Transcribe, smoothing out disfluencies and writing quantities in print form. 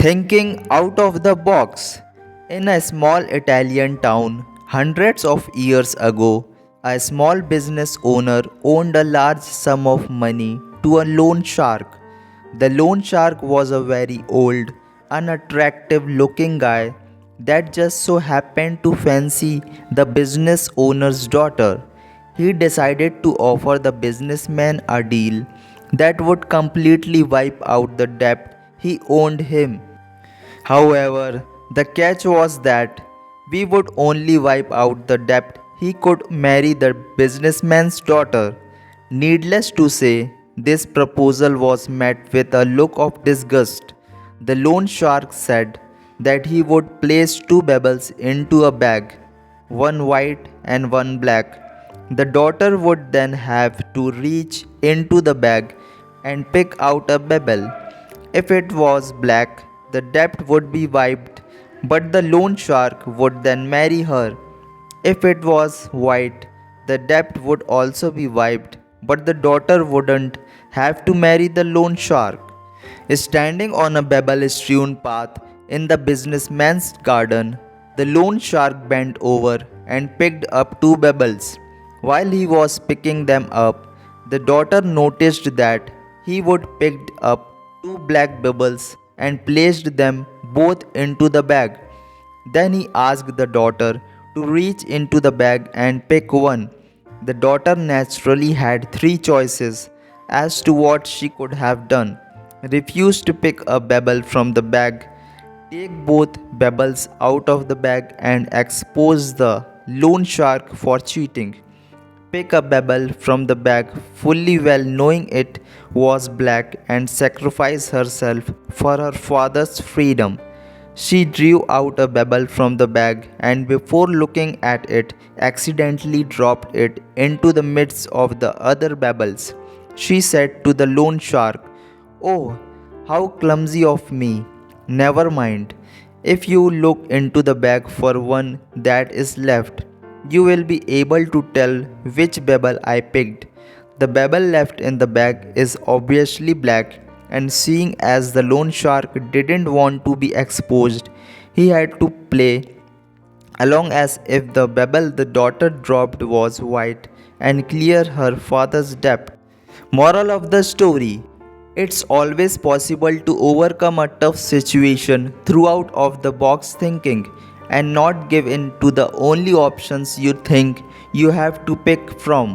Thinking out of the box. In a small Italian town, hundreds of years ago, a small business owner owed a large sum of money to a loan shark. The loan shark was a very old, unattractive looking guy that just so happened to fancy the business owner's daughter. He decided to offer the businessman a deal that would completely wipe out the debt he owed him. However, the catch was that we would only wipe out the debt he could marry the businessman's daughter. Needless to say, this proposal was met with a look of disgust. The loan shark said that he would place two pebbles into a bag, one white and one black. The daughter would then have to reach into the bag and pick out a pebble. If it was black, the debt would be wiped, but the loan shark would then marry her. If it was white, the debt would also be wiped, but the daughter wouldn't have to marry the loan shark. Standing on a pebble strewn path in the businessman's garden, the loan shark bent over and picked up two pebbles. While he was picking them up, the daughter noticed that he would picked up two black pebbles and placed them both into the bag. Then he asked the daughter to reach into the bag and pick one. The daughter naturally had three choices as to what she could have done. Refuse to pick a pebble from the bag, take both pebbles out of the bag and expose the loan shark for cheating. Pick a pebble from the bag fully well knowing it was black and sacrifice herself for her father's freedom. She drew out a pebble from the bag and before looking at it accidentally dropped it into the midst of the other pebbles. She said to the loan shark, "Oh, how clumsy of me. Never mind. If you look into the bag for one that is left, you will be able to tell which pebble I picked. The pebble left in the bag is obviously black, and seeing as the loan shark didn't want to be exposed, he had to play along as if the pebble the daughter dropped was white and clear her father's debt." Moral of the story: it's always possible to overcome a tough situation through out of the box thinking and not give in to the only options you think you have to pick from.